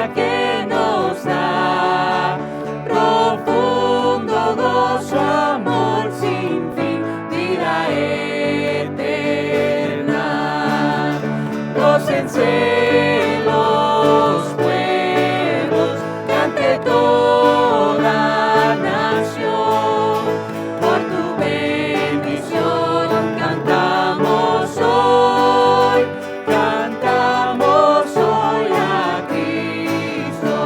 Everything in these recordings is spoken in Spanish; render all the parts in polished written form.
gracia que nos da. Profundo gozo, amor sin fin, vida eterna. Gócense los pueblos, cante toda nación, por tu bendición cantamos hoy a Cristo.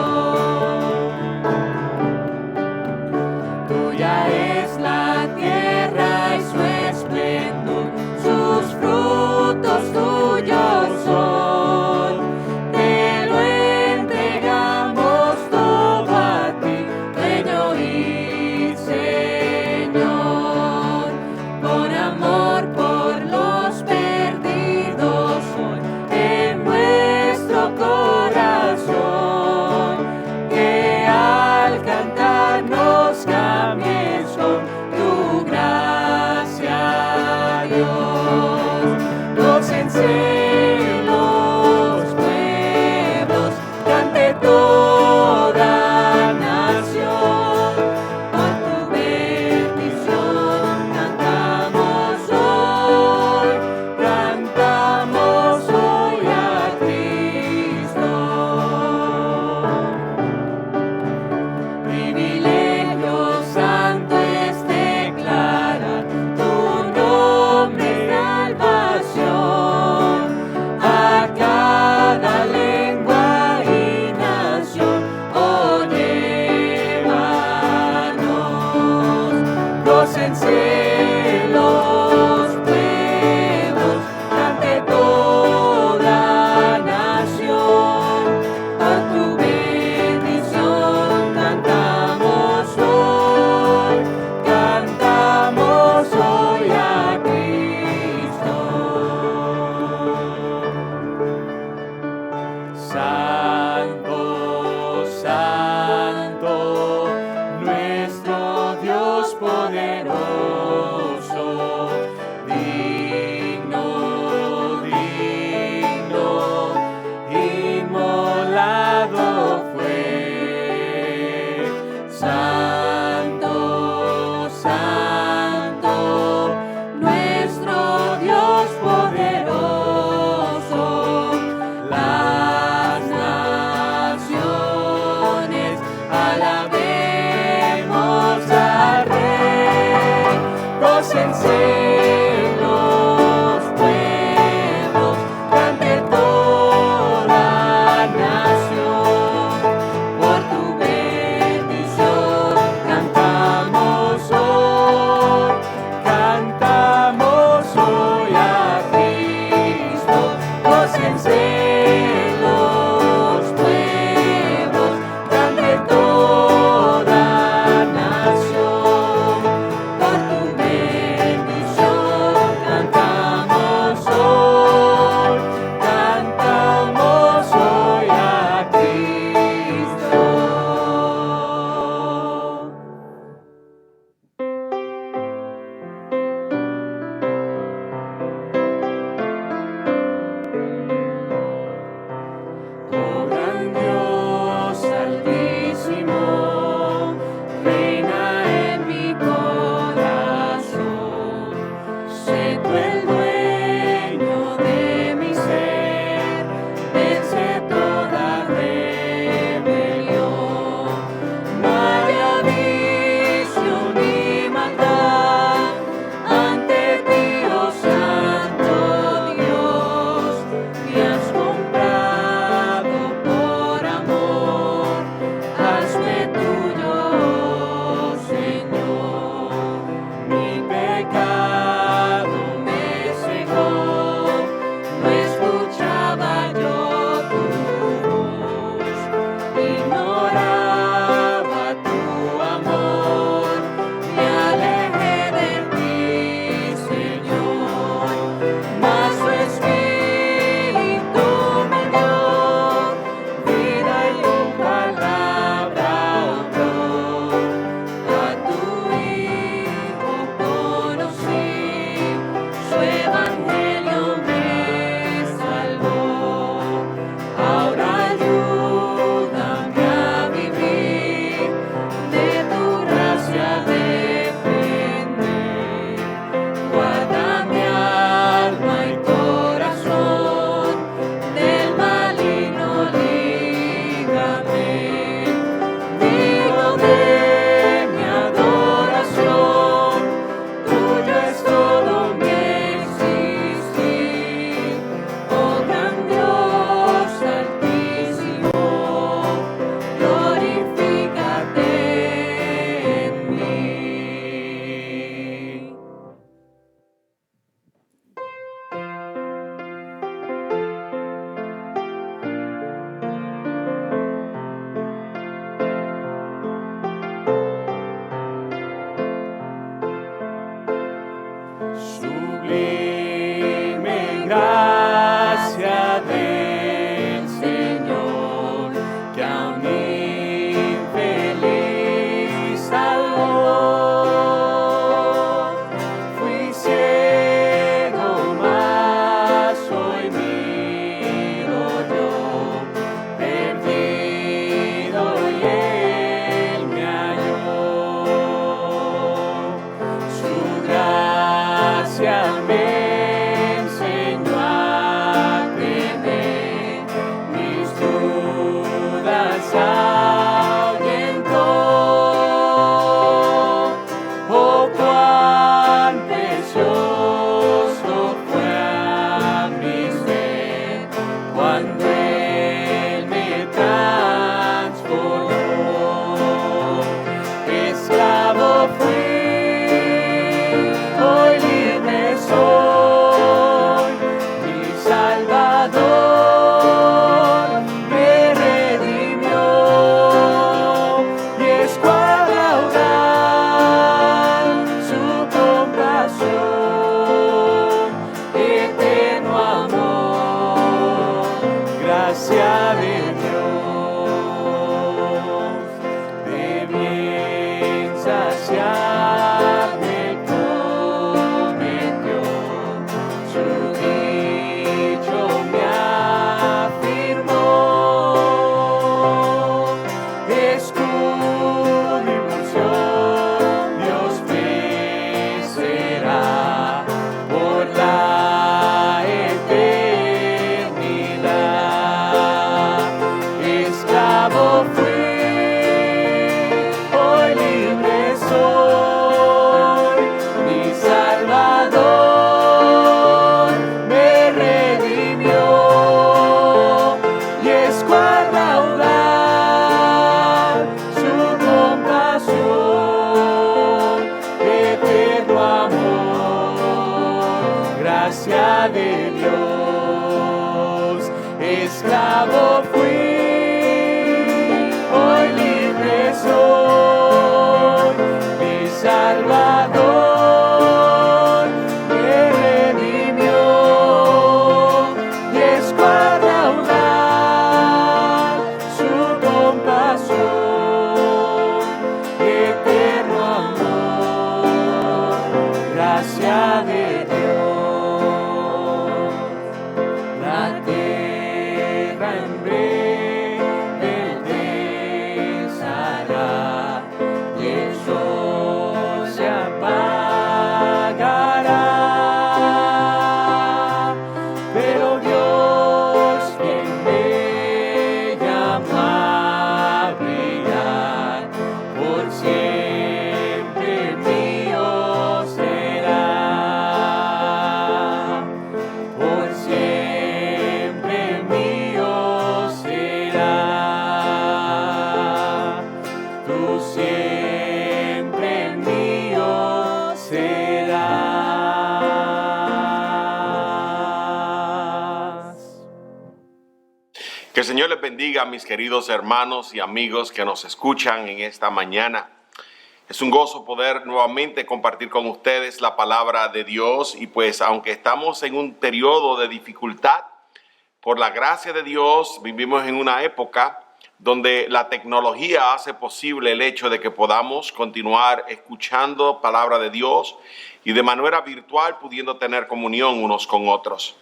Tuya es la tierra y su esplendor, sus frutos tuyos son. Te lo entregamos todo a ti, dueño y Señor. Por amor por los perdidos hoy en nuestro corazón, que al cantar nos cambies con tu gracia, Dios. Gócense los pueblos, cante toda nación, por tu bendición cantamos hoy a Cristo. Privilegio santo es declarar tu nombre de salvación a cada lengua y nación. Oh, llévanos. Gócense los pueblos, cante toda nación, por tu bendición cantamos hoy a Cristo. Santo, santo, nuestro Dios poderoso, digno, digno, inmolado fue. Santo, santo, nuestro Dios poderoso. Las naciones alabemos al Rey. Gócense los pueblos, cante toda nación, por tu bendición cantamos hoy a Cristo. Gócense los pueblos, cante toda nación, por tu bendición cantamos hoy a Cristo. gracia de Dios, de bien saciarme prometió, su dicho me afirmó, escudo y porción, Dios me será por la eternidad. Esclavo fui, hoy libre soy, mi Salvador me redimió y es cual raudal su compasión, eterno amor, gracia de Dios. Esclavo fui, hoy libre soy, mi Salvador me redimió y es cual raudal su compasión, eterno amor, gracia de Dios. La tierra en breve cesará y el sol se apagará, pero Dios quien me llama a brillar, por siempre mío será, por siempre mío será, tú siempre mío serás. Que el Señor les bendiga, mis queridos hermanos y amigos que nos escuchan en esta mañana. Es un gozo poder nuevamente compartir con ustedes la palabra de Dios y pues aunque estamos en un periodo de dificultad, por la gracia de Dios vivimos en una época donde la tecnología hace posible el hecho de que podamos continuar escuchando palabra de Dios y de manera virtual pudiendo tener comunión unos con otros.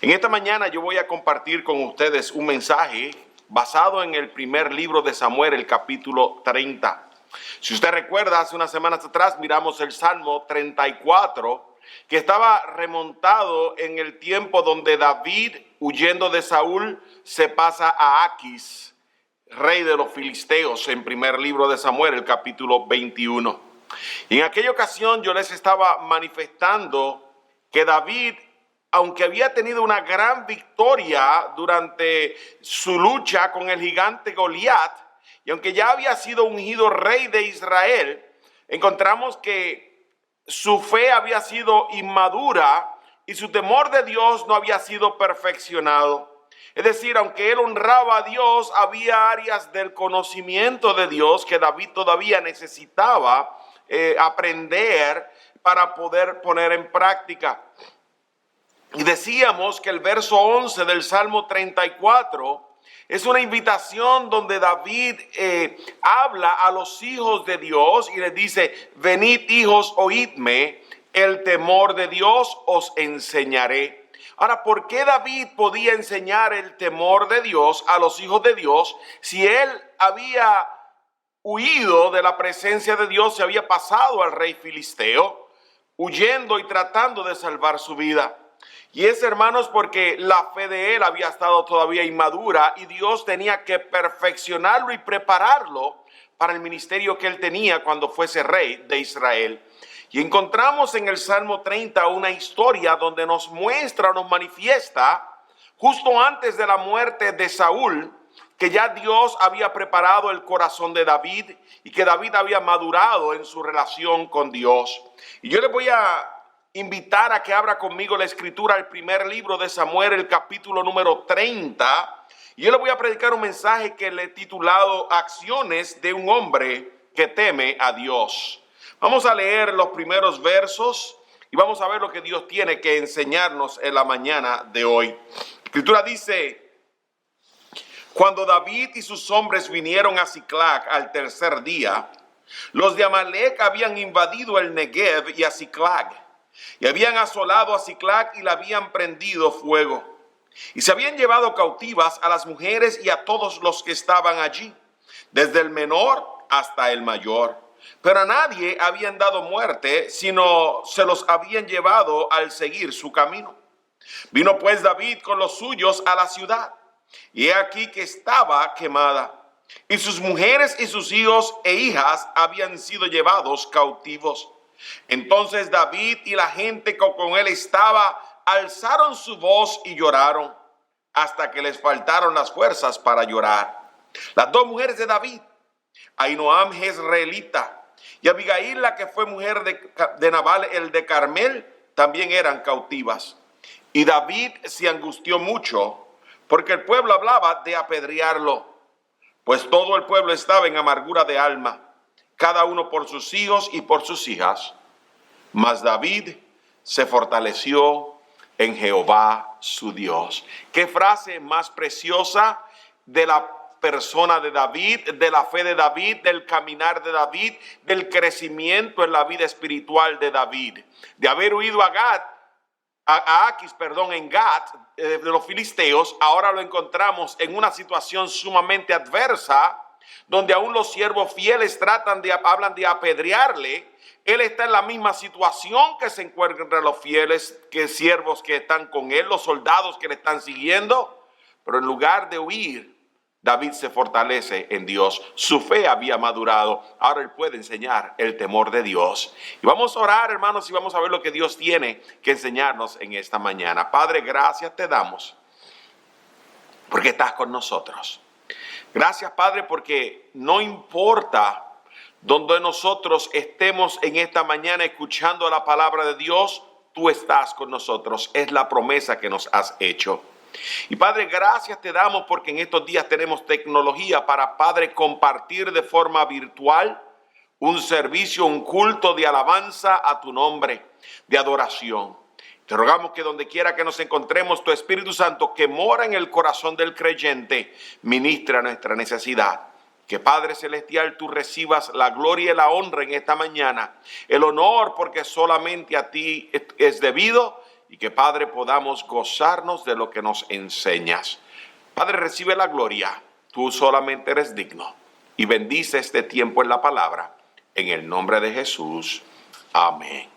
En esta mañana yo voy a compartir con ustedes un mensaje basado en el primer libro de Samuel, el capítulo 30. Si usted recuerda, hace unas semanas atrás miramos el Salmo 34, que estaba remontado en el tiempo donde David, huyendo de Saúl, se pasa a Aquis, rey de los filisteos, en primer libro de Samuel, el capítulo 21. Y en aquella ocasión yo les estaba manifestando que David, aunque había tenido una gran victoria durante su lucha con el gigante Goliat, y aunque ya había sido ungido rey de Israel, encontramos que su fe había sido inmadura y su temor de Dios no había sido perfeccionado. Es decir, aunque él honraba a Dios, había áreas del conocimiento de Dios que David todavía necesitaba aprender para poder poner en práctica. Y decíamos que el verso 11 del Salmo 34 es una invitación donde David habla a los hijos de Dios y les dice: venid hijos, oídme, el temor de Dios os enseñaré. Ahora, ¿por qué David podía enseñar el temor de Dios a los hijos de Dios si él había huido de la presencia de Dios, se había pasado al rey filisteo, huyendo y tratando de salvar su vida? Y es, hermanos, porque la fe de él había estado todavía inmadura y Dios tenía que perfeccionarlo y prepararlo para el ministerio que él tenía cuando fuese rey de Israel. Y encontramos en el Salmo 30 una historia donde nos muestra, nos manifiesta, justo antes de la muerte de Saúl, que ya Dios había preparado el corazón de David y que David había madurado en su relación con Dios. Y yo les voy a invitar a que abra conmigo la escritura, el primer libro de Samuel, el capítulo número 30. Y yo le voy a predicar un mensaje que le he titulado Acciones de un hombre que teme a Dios. Vamos a leer los primeros versos y vamos a ver lo que Dios tiene que enseñarnos en la mañana de hoy. La escritura dice: Cuando David y sus hombres vinieron a Siclag al tercer día, los de Amalec habían invadido el Negev y a Siclag, y habían asolado a Siclag y la habían prendido fuego. Y se habían llevado cautivas a las mujeres y a todos los que estaban allí, desde el menor hasta el mayor. Pero a nadie habían dado muerte, sino se los habían llevado al seguir su camino. Vino pues David con los suyos a la ciudad, y he aquí que estaba quemada, y sus mujeres y sus hijos e hijas habían sido llevados cautivos. Entonces David y la gente que con él estaba alzaron su voz y lloraron, hasta que les faltaron las fuerzas para llorar. Las dos mujeres de David, Ahinoam jezreelita y Abigail, la que fue mujer de Nabal el de Carmel, también eran cautivas. Y David se angustió mucho, porque el pueblo hablaba de apedrearlo, pues todo el pueblo estaba en amargura de alma, cada uno por sus hijos y por sus hijas. Mas David se fortaleció en Jehová su Dios. Qué frase más preciosa de la persona de David, de la fe de David, del caminar de David, del crecimiento en la vida espiritual de David. De haber huido a Aquis, en Gat, de los filisteos, ahora lo encontramos en una situación sumamente adversa, donde aún los siervos fieles hablan de apedrearle. Él está en la misma situación que se encuentran los fieles, que siervos que están con él, los soldados que le están siguiendo. Pero en lugar de huir, David se fortalece en Dios. Su fe había madurado. Ahora él puede enseñar el temor de Dios. Y vamos a orar, hermanos, y vamos a ver lo que Dios tiene que enseñarnos en esta mañana. Padre, gracias te damos porque estás con nosotros. Gracias, Padre, porque no importa donde nosotros estemos en esta mañana escuchando la palabra de Dios, tú estás con nosotros. Es la promesa que nos has hecho. Y Padre, gracias te damos porque en estos días tenemos tecnología para, Padre, compartir de forma virtual un servicio, un culto de alabanza a tu nombre, de adoración. Te rogamos que donde quiera que nos encontremos, tu Espíritu Santo que mora en el corazón del creyente, ministra nuestra necesidad. Que Padre Celestial, tú recibas la gloria y la honra en esta mañana, el honor porque solamente a ti es debido, y que, Padre, podamos gozarnos de lo que nos enseñas. Padre, recibe la gloria. Tú solamente eres digno. Y bendice este tiempo en la palabra. En el nombre de Jesús. Amén.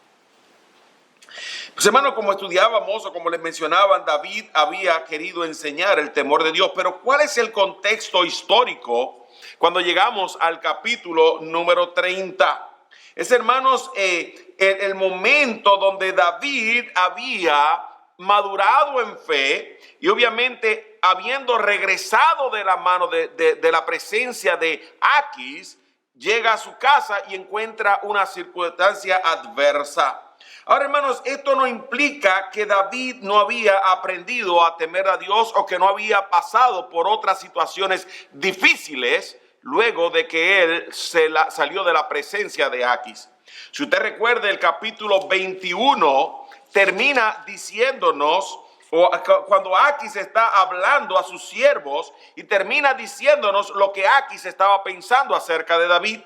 Pues, hermano, como estudiábamos o como les mencionaban, David había querido enseñar el temor de Dios. Pero ¿cuál es el contexto histórico cuando llegamos al capítulo número 30? Es, hermanos, el momento donde David había madurado en fe y obviamente habiendo regresado de la mano de la presencia de Aquis, llega a su casa y encuentra una circunstancia adversa. Ahora, hermanos, esto no implica que David no había aprendido a temer a Dios o que no había pasado por otras situaciones difíciles luego de que él salió de la presencia de Aquis. Si usted recuerda, el capítulo 21 termina diciéndonos, cuando Aquis está hablando a sus siervos, y termina diciéndonos lo que Aquis estaba pensando acerca de David.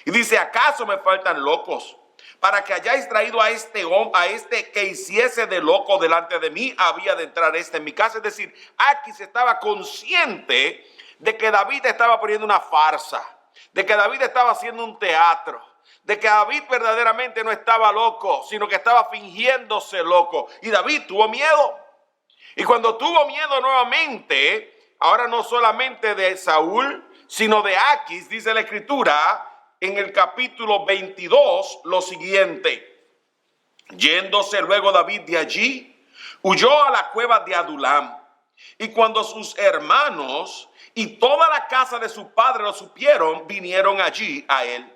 Y dice: ¿acaso me faltan locos para que hayáis traído a este que hiciese de loco delante de mí? Había de entrar en mi casa. Es decir, Aquis estaba consciente de que David estaba poniendo una farsa, de que David estaba haciendo un teatro, de que David verdaderamente no estaba loco, sino que estaba fingiéndose loco. Y David tuvo miedo. Y cuando tuvo miedo nuevamente, ahora no solamente de Saúl, sino de Aquis, dice la Escritura en el capítulo 22 lo siguiente: yéndose luego David de allí, huyó a la cueva de Adulam. Y cuando sus hermanos y toda la casa de su padre lo supieron, vinieron allí a él.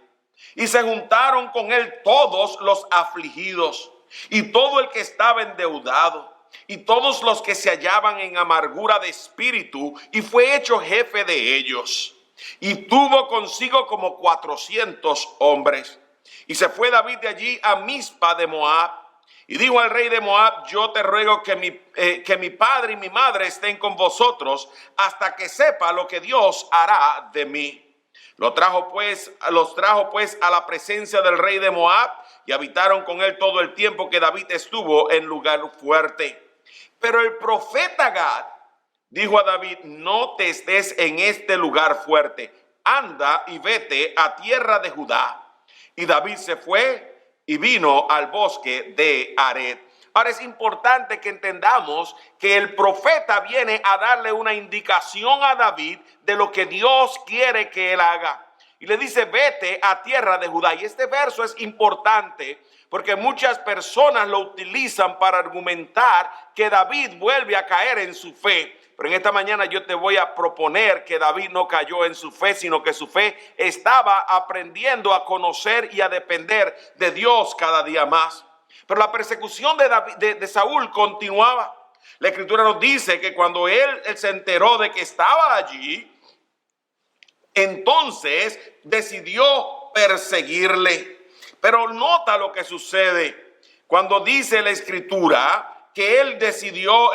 Y se juntaron con él todos los afligidos, y todo el que estaba endeudado, y todos los que se hallaban en amargura de espíritu, y fue hecho jefe de ellos. Y tuvo consigo como 400 hombres. Y se fue David de allí a Mizpa de Moab, Y dijo al rey de Moab: yo te ruego que mi padre y mi madre estén con vosotros hasta que sepa lo que Dios hará de mí. Los trajo pues a la presencia del rey de Moab y habitaron con él todo el tiempo que David estuvo en lugar fuerte. Pero el profeta Gad dijo a David: no te estés en este lugar fuerte, anda y vete a tierra de Judá. Y David se fue y vino al bosque de Ared. Ahora es importante que entendamos que el profeta viene a darle una indicación a David de lo que Dios quiere que él haga. Y le dice: vete a tierra de Judá. Y este verso es importante porque muchas personas lo utilizan para argumentar que David vuelve a caer en su fe. Pero en esta mañana yo te voy a proponer que David no cayó en su fe, sino que su fe estaba aprendiendo a conocer y a depender de Dios cada día más. Pero la persecución de Saúl continuaba. La escritura nos dice que cuando él se enteró de que estaba allí, entonces decidió perseguirle. Pero nota lo que sucede cuando dice la escritura que él decidió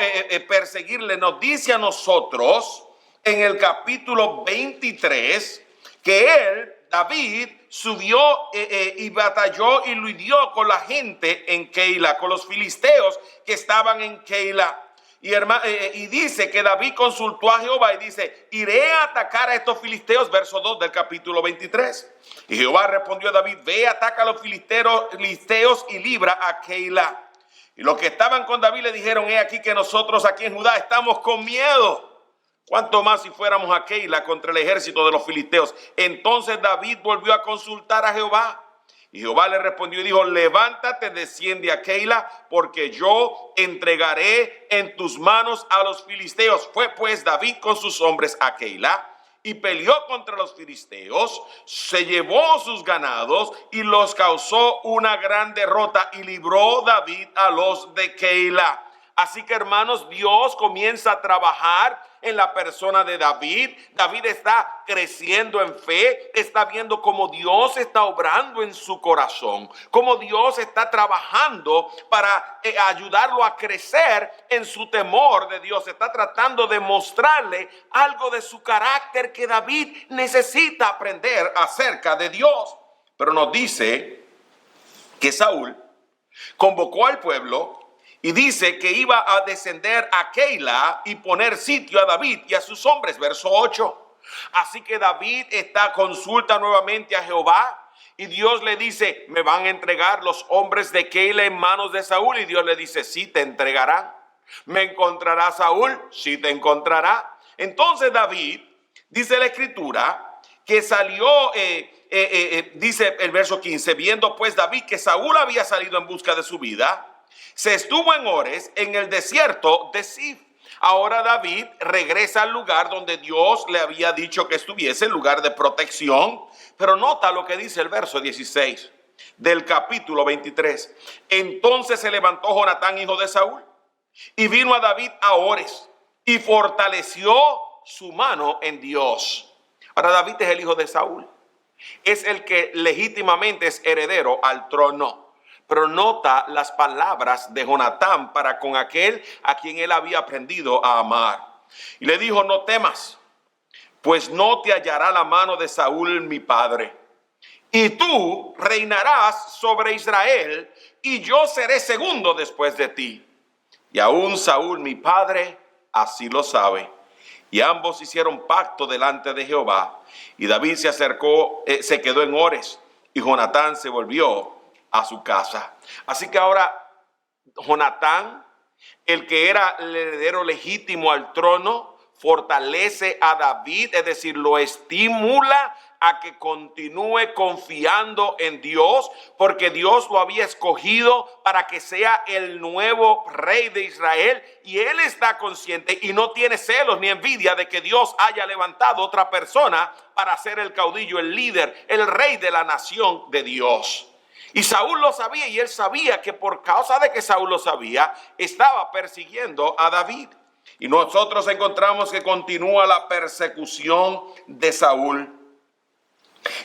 perseguirle. Nos dice a nosotros en el capítulo 23 que él, David, subió y batalló y lidió con la gente en Keila, con los filisteos que estaban en Keila. Y dice que David consultó a Jehová y dice: iré a atacar a estos filisteos, verso 2 del capítulo 23. Y Jehová respondió a David: ve, ataca a los filisteos y libra a Keila. Y los que estaban con David le dijeron: he aquí que nosotros aquí en Judá estamos con miedo. ¿Cuánto más si fuéramos a Keila contra el ejército de los filisteos? Entonces David volvió a consultar a Jehová. Y Jehová le respondió y dijo: levántate, desciende a Keila, porque yo entregaré en tus manos a los filisteos. Fue pues David con sus hombres a Keila y peleó contra los filisteos, se llevó sus ganados y los causó una gran derrota, y libró David a los de Keila. Así que, hermanos, Dios comienza a trabajar en la persona de David. David está creciendo en fe, está viendo cómo Dios está obrando en su corazón, cómo Dios está trabajando para ayudarlo a crecer en su temor de Dios. Está tratando de mostrarle algo de su carácter que David necesita aprender acerca de Dios. Pero nos dice que Saúl convocó al pueblo y dice que iba a descender a Keila y poner sitio a David y a sus hombres, verso 8. Así que David consulta nuevamente a Jehová y Dios le dice: ¿me van a entregar los hombres de Keila en manos de Saúl? Y Dios le dice: sí, te entregarán. ¿Me encontrará Saúl? Sí, te encontrará. Entonces David, dice la escritura, que salió, dice el verso 15, viendo pues David que Saúl había salido en busca de su vida, se estuvo en Ores, en el desierto de Zif. Ahora David regresa al lugar donde Dios le había dicho que estuviese, el lugar de protección. Pero nota lo que dice el verso 16 del capítulo 23. Entonces se levantó Jonatán, hijo de Saúl, y vino a David a Ores, y fortaleció su mano en Dios. Ahora David es el hijo de Saúl. Es el que legítimamente es heredero al trono. Pero nota las palabras de Jonatán para con aquel a quien él había aprendido a amar. Y le dijo: no temas, pues no te hallará la mano de Saúl mi padre. Y tú reinarás sobre Israel, y yo seré segundo después de ti. Y aún Saúl mi padre así lo sabe. Y ambos hicieron pacto delante de Jehová. Y David se acercó, se quedó en Ores, y Jonatán se volvió a su casa. Así que ahora Jonatán, el que era el heredero legítimo al trono, fortalece a David, es decir, lo estimula a que continúe confiando en Dios, porque Dios lo había escogido para que sea el nuevo rey de Israel, y él está consciente y no tiene celos ni envidia de que Dios haya levantado otra persona para ser el caudillo, el líder, el rey de la nación de Dios. Y Saúl lo sabía, y él sabía que por causa de que Saúl lo sabía, estaba persiguiendo a David. Y nosotros encontramos que continúa la persecución de Saúl.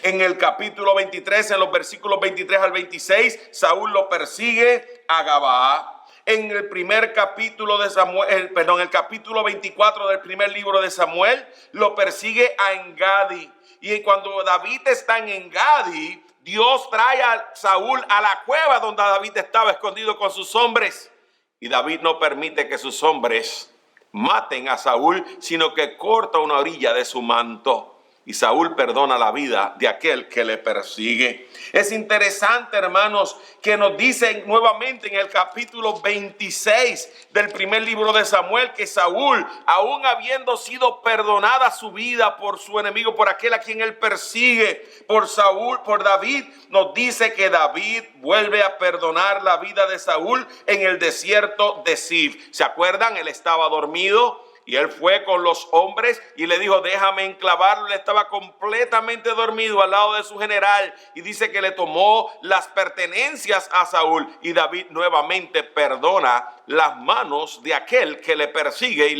En el capítulo 23, en los versículos 23 al 26, Saúl lo persigue a Gabaa. En el primer capítulo de Samuel, el capítulo 24 del primer libro de Samuel, lo persigue a Engadi. Y cuando David está en Engadi, Dios trae a Saúl a la cueva donde David estaba escondido con sus hombres. Y David no permite que sus hombres maten a Saúl, sino que corta una orilla de su manto. Y Saúl perdona la vida de aquel que le persigue. Es interesante, hermanos, que nos dicen nuevamente en el capítulo 26 del primer libro de Samuel que Saúl, aún habiendo sido perdonada su vida por su enemigo, por aquel a quien él persigue, por David, nos dice que David vuelve a perdonar la vida de Saúl en el desierto de Zif. ¿Se acuerdan? Él estaba dormido. Y él fue con los hombres y le dijo, déjame enclavarlo. Él estaba completamente dormido al lado de su general. Y dice que le tomó las pertenencias a Saúl. Y David nuevamente perdona las manos de aquel que le persigue.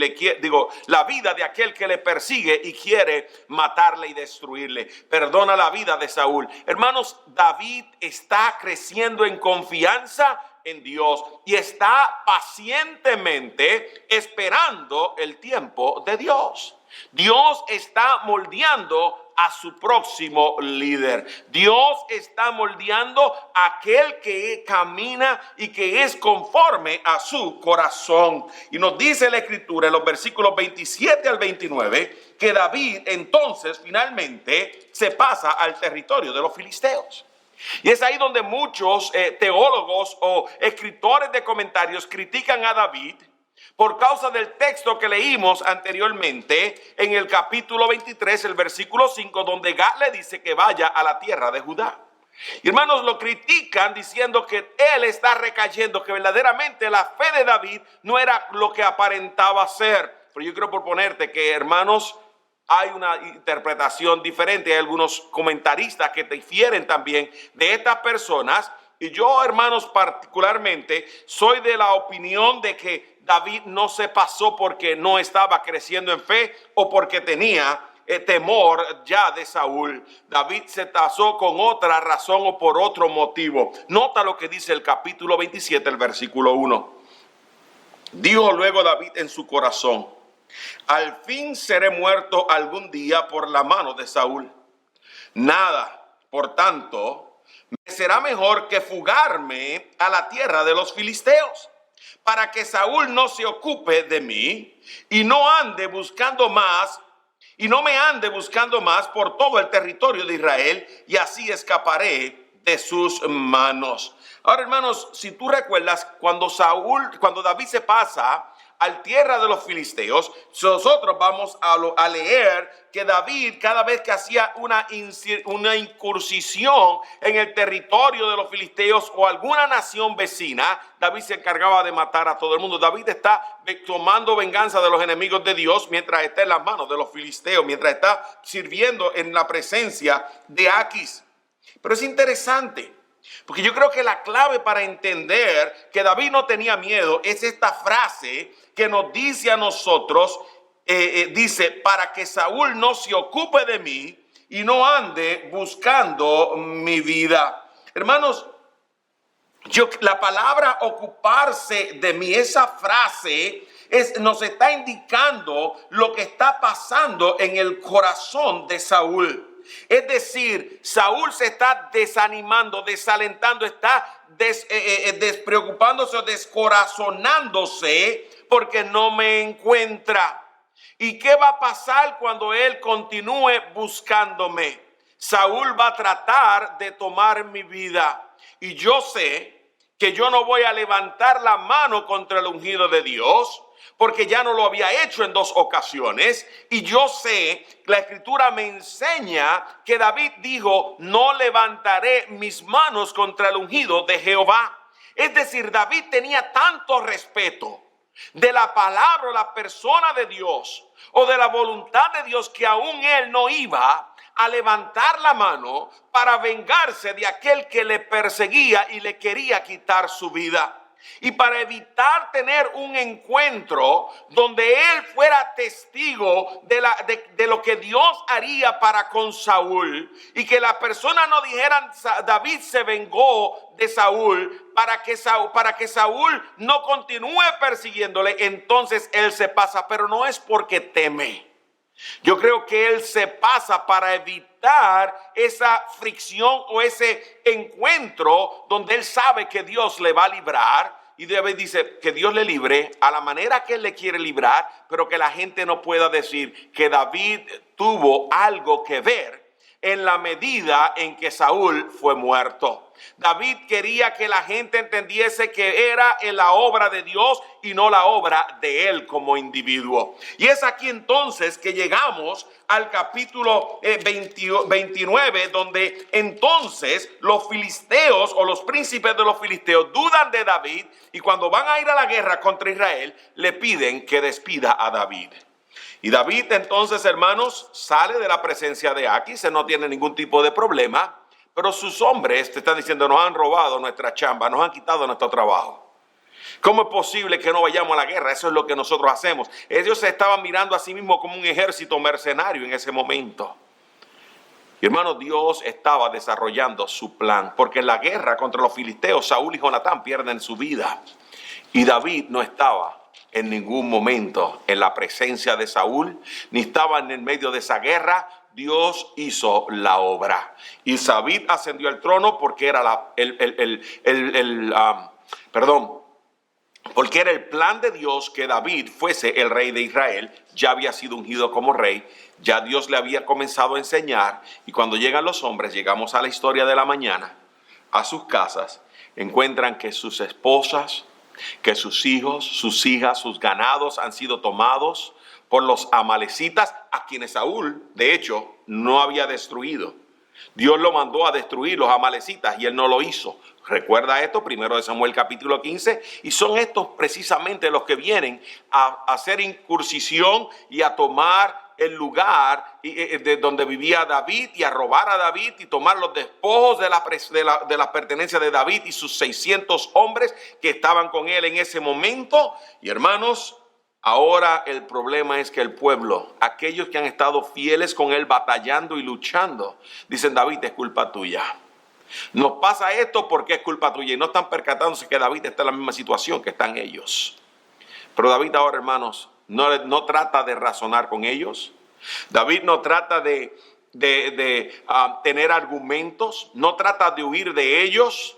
La vida de aquel que le persigue y quiere matarle y destruirle. Perdona la vida de Saúl. Hermanos, David está creciendo en confianza en Dios y está pacientemente esperando el tiempo de Dios. Dios está moldeando a su próximo líder. Dios está moldeando a aquel que camina y que es conforme a su corazón. Y nos dice la Escritura en los versículos 27 al 29 que David entonces finalmente se pasa al territorio de los filisteos. Y es ahí donde muchos teólogos o escritores de comentarios critican a David por causa del texto que leímos anteriormente en el capítulo 23, el versículo 5, donde Gad le dice que vaya a la tierra de Judá. Y hermanos, lo critican diciendo que él está recayendo, que verdaderamente la fe de David no era lo que aparentaba ser. Pero yo quiero proponerte que, hermanos, hay una interpretación diferente. Hay algunos comentaristas que difieren también de estas personas. Y yo, hermanos, particularmente soy de la opinión de que David no se pasó porque no estaba creciendo en fe o porque tenía temor ya de Saúl. David se pasó con otra razón o por otro motivo. Nota lo que dice el capítulo 27, el versículo 1. Dijo luego David en su corazón: al fin seré muerto algún día por la mano de Saúl. Nada, por tanto, me será mejor que fugarme a la tierra de los filisteos, para que Saúl no se ocupe de mí y no me ande buscando más por todo el territorio de Israel, y así escaparé de sus manos. Ahora, hermanos, si tú recuerdas, cuando David se pasa al tierra de los filisteos, nosotros vamos a leer que David, cada vez que hacía una incursión en el territorio de los filisteos o alguna nación vecina, David se encargaba de matar a todo el mundo. David está tomando venganza de los enemigos de Dios mientras está en las manos de los filisteos, mientras está sirviendo en la presencia de Aquis. Pero es interesante, porque yo creo que la clave para entender que David no tenía miedo es esta frase que nos dice a nosotros, dice, para que Saúl no se ocupe de mí y no ande buscando mi vida. Hermanos, la palabra ocuparse de mí, esa frase nos está indicando lo que está pasando en el corazón de Saúl. Es decir, Saúl se está desanimando, desalentando, está despreocupándose o descorazonándose porque no me encuentra. ¿Y qué va a pasar cuando él continúe buscándome? Saúl va a tratar de tomar mi vida. Y yo sé que yo no voy a levantar la mano contra el ungido de Dios, porque ya no lo había hecho en 2 ocasiones. Y yo sé, la Escritura me enseña que David dijo, no levantaré mis manos contra el ungido de Jehová. Es decir, David tenía tanto respeto de la palabra o la persona de Dios o de la voluntad de Dios que aún él no iba a levantar la mano para vengarse de aquel que le perseguía y le quería quitar su vida. y para evitar tener un encuentro donde él fuera testigo de lo que Dios haría para con Saúl, y que las personas no dijeran David se vengó de Saúl, para que Saúl no continúe persiguiéndole, entonces él se pasa, pero no es porque teme. Yo creo que él se pasa para evitar esa fricción o ese encuentro donde él sabe que Dios le va a librar. Y David dice que Dios le libre a la manera que él le quiere librar, pero que la gente no pueda decir que David tuvo algo que ver en la medida en que Saúl fue muerto. David quería que la gente entendiese que era en la obra de Dios y no la obra de él como individuo. Y es aquí entonces que llegamos al capítulo 29, donde entonces los filisteos o los príncipes de los filisteos dudan de David, y cuando van a ir a la guerra contra Israel le piden que despida a David. Y David entonces, hermanos, sale de la presencia de Aquis, no tiene ningún tipo de problema, pero sus hombres te están diciendo: nos han robado nuestra chamba, nos han quitado nuestro trabajo. ¿Cómo es posible que no vayamos a la guerra? Eso es lo que nosotros hacemos. Ellos se estaban mirando a sí mismos como un ejército mercenario en ese momento. Y hermanos, Dios estaba desarrollando su plan, porque en la guerra contra los filisteos, Saúl y Jonatán pierden su vida. Y David no estaba en ningún momento en la presencia de Saúl, ni estaba en el medio de esa guerra. Dios hizo la obra. Y David ascendió al trono porque era porque era el plan de Dios que David fuese el rey de Israel. Ya había sido ungido como rey, ya Dios le había comenzado a enseñar. Y cuando llegan los hombres, llegamos a la historia de la mañana, a sus casas, encuentran que sus esposas, que sus hijos, sus hijas, sus ganados han sido tomados por los amalecitas, a quienes Saúl, de hecho, no había destruido. Dios lo mandó a destruir los amalecitas y él no lo hizo. Recuerda esto, 1 Samuel capítulo 15, y son estos precisamente los que vienen a hacer incursión y a tomar el lugar de donde vivía David, y a robar a David y tomar los despojos de las pertenencias de David y sus 600 hombres que estaban con él en ese momento. Y hermanos, ahora el problema es que el pueblo, aquellos que han estado fieles con él, batallando y luchando, dicen: David, es culpa tuya. Nos pasa esto porque es culpa tuya, y no están percatándose que David está en la misma situación que están ellos. Pero David ahora, hermanos, no trata de razonar con ellos. David no trata de tener argumentos, no trata de huir de ellos.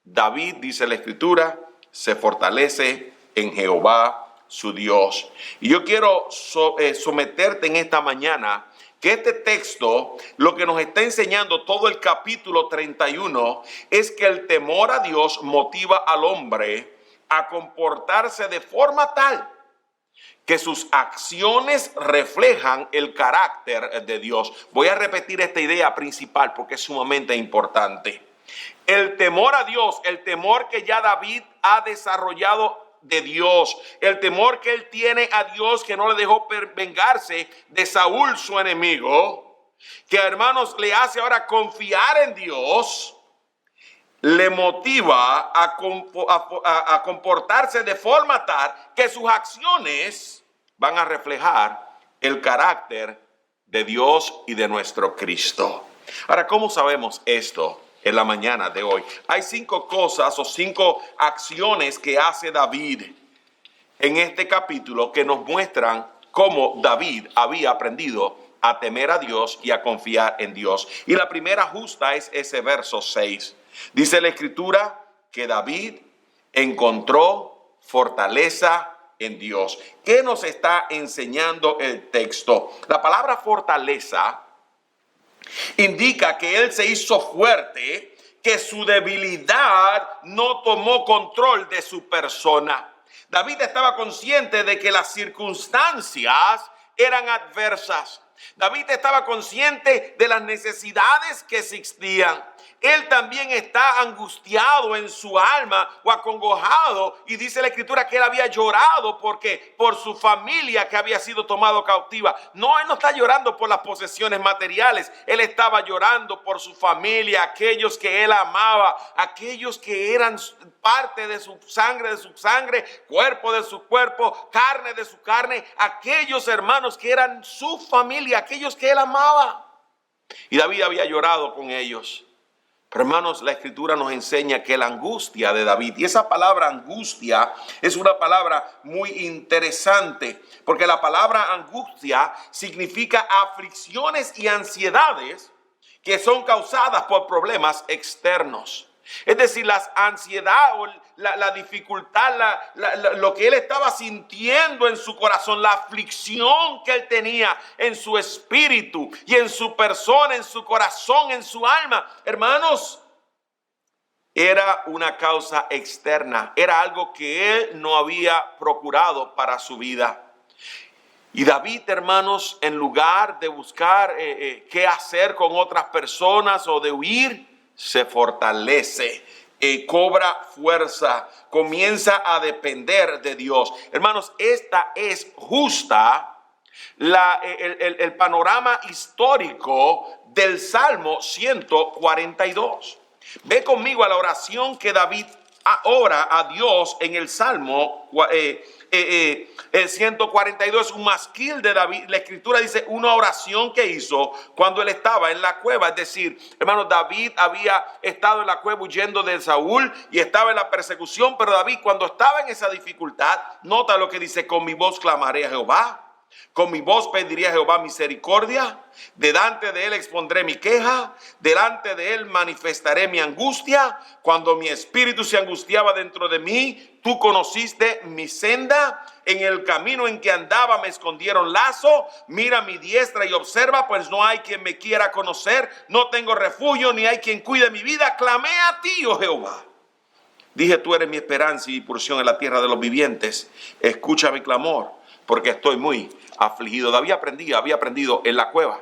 David, dice la Escritura, se fortalece en Jehová su Dios. Y yo quiero someterte en esta mañana que este texto, lo que nos está enseñando todo el capítulo 31, es que el temor a Dios motiva al hombre a comportarse de forma tal que sus acciones reflejan el carácter de Dios. Voy a repetir esta idea principal porque es sumamente importante. El temor a Dios, el temor que ya David ha desarrollado de Dios, el temor que él tiene a Dios, que no le dejó vengarse de Saúl, su enemigo, que, hermanos, le hace ahora confiar en Dios, le motiva a comportarse de forma tal que sus acciones van a reflejar el carácter de Dios y de nuestro Cristo. Ahora, ¿cómo sabemos esto en la mañana de hoy? Hay 5 cosas o 5 acciones que hace David en este capítulo que nos muestran cómo David había aprendido a temer a Dios y a confiar en Dios. Y la primera justa es ese verso 6. Dice la Escritura que David encontró fortaleza en Dios. ¿Qué nos está enseñando el texto? La palabra fortaleza indica que él se hizo fuerte, que su debilidad no tomó control de su persona. David estaba consciente de que las circunstancias eran adversas. David estaba consciente de las necesidades que existían. Él también está angustiado en su alma o acongojado, y dice la escritura que él había llorado porque por su familia que había sido tomado cautiva. No, él no está llorando por las posesiones materiales, él estaba llorando por su familia, aquellos que él amaba, aquellos que eran parte de su sangre, cuerpo de su cuerpo, carne de su carne, aquellos hermanos que eran su familia, aquellos que él amaba. Y David había llorado con ellos. Pero hermanos, la escritura nos enseña que la angustia de David, y esa palabra angustia es una palabra muy interesante, porque la palabra angustia significa aflicciones y ansiedades que son causadas por problemas externos. Es decir, la ansiedad o la dificultad, lo que él estaba sintiendo en su corazón, la aflicción que él tenía en su espíritu y en su persona, en su corazón, en su alma, hermanos, era una causa externa, era algo que él no había procurado para su vida. Y David, hermanos, en lugar de buscar qué hacer con otras personas o de huir, se fortalece, cobra fuerza, comienza a depender de Dios. Hermanos, esta es justa el panorama histórico del Salmo 142. Ve conmigo a la oración que David ora a Dios en el Salmo 142, un masquil de David. La escritura dice una oración que hizo cuando él estaba en la cueva. Es decir, hermano, David había estado en la cueva huyendo de Saúl y estaba en la persecución, pero David, cuando estaba en esa dificultad, nota lo que dice: con mi voz clamaré a Jehová, con mi voz pediré a Jehová misericordia, delante de él expondré mi queja, delante de él manifestaré mi angustia. Cuando mi espíritu se angustiaba dentro de mí, tú conociste mi senda. En el camino en que andaba me escondieron lazo. Mira mi diestra y observa, pues no hay quien me quiera conocer. No tengo refugio, ni hay quien cuide mi vida. Clamé a ti, oh Jehová. Dije, tú eres mi esperanza y mi porción en la tierra de los vivientes. Escucha mi clamor, porque estoy muy afligido. David había aprendido en la cueva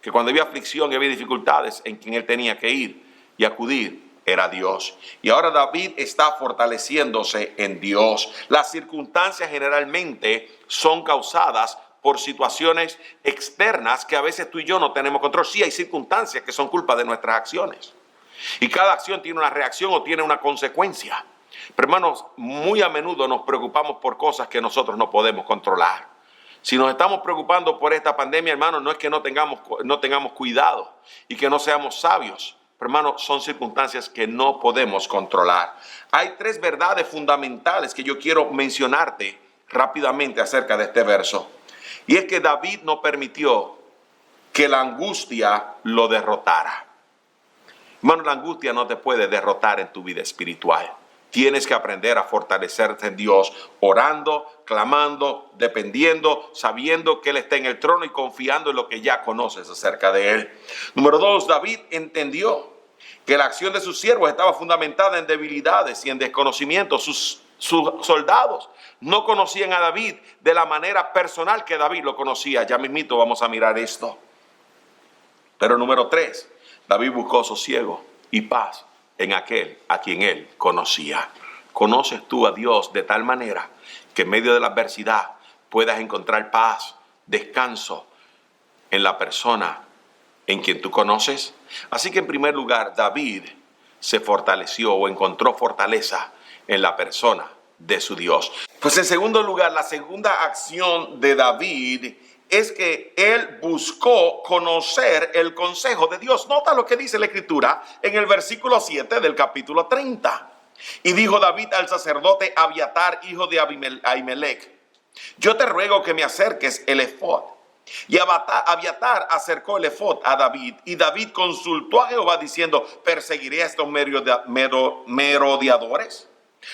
que cuando había aflicción y había dificultades, en quien él tenía que ir y acudir era Dios. Y ahora David está fortaleciéndose en Dios. Las circunstancias generalmente son causadas por situaciones externas que a veces tú y yo no tenemos control. Sí, hay circunstancias que son culpa de nuestras acciones. Y cada acción tiene una reacción o tiene una consecuencia. Pero hermanos, muy a menudo nos preocupamos por cosas que nosotros no podemos controlar. Si nos estamos preocupando por esta pandemia, hermanos, no es que no tengamos cuidado y que no seamos sabios. Pero hermanos, son circunstancias que no podemos controlar. Hay tres verdades fundamentales que yo quiero mencionarte rápidamente acerca de este verso. Y es que David no permitió que la angustia lo derrotara. Hermano, la angustia no te puede derrotar en tu vida espiritual. Tienes que aprender a fortalecerte en Dios, orando, clamando, dependiendo, sabiendo que Él está en el trono y confiando en lo que ya conoces acerca de Él. Número 2, David entendió que la acción de sus siervos estaba fundamentada en debilidades y en desconocimiento. Sus soldados no conocían a David de la manera personal que David lo conocía. Ya mismito vamos a mirar esto. Pero número 3, David buscó sosiego y paz en aquel a quien él conocía. ¿Conoces tú a Dios de tal manera que en medio de la adversidad puedas encontrar paz, descanso en la persona en quien tú conoces? Así que en primer lugar, David se fortaleció o encontró fortaleza en la persona de su Dios. Pues en segundo lugar, la segunda acción de David es que él buscó conocer el consejo de Dios. Nota lo que dice la escritura en el versículo 7 del capítulo 30. Y dijo David al sacerdote Abiatar, hijo de Ahimelech: yo te ruego que me acerques el efod. Y Abiatar acercó el efod a David, y David consultó a Jehová diciendo: ¿perseguiré a estos merodeadores?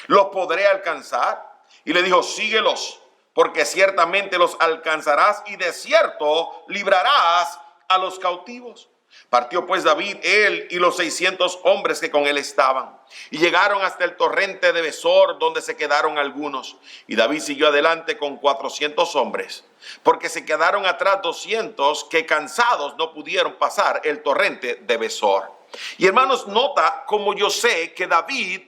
¿Los podré alcanzar? Y le dijo: síguelos, porque ciertamente los alcanzarás y de cierto librarás a los cautivos. Partió pues David, él y los 600 hombres que con él estaban, y llegaron hasta el torrente de Besor, donde se quedaron algunos. Y David siguió adelante con 400 hombres, porque se quedaron atrás 200 que cansados no pudieron pasar el torrente de Besor. Y hermanos, nota como yo sé que David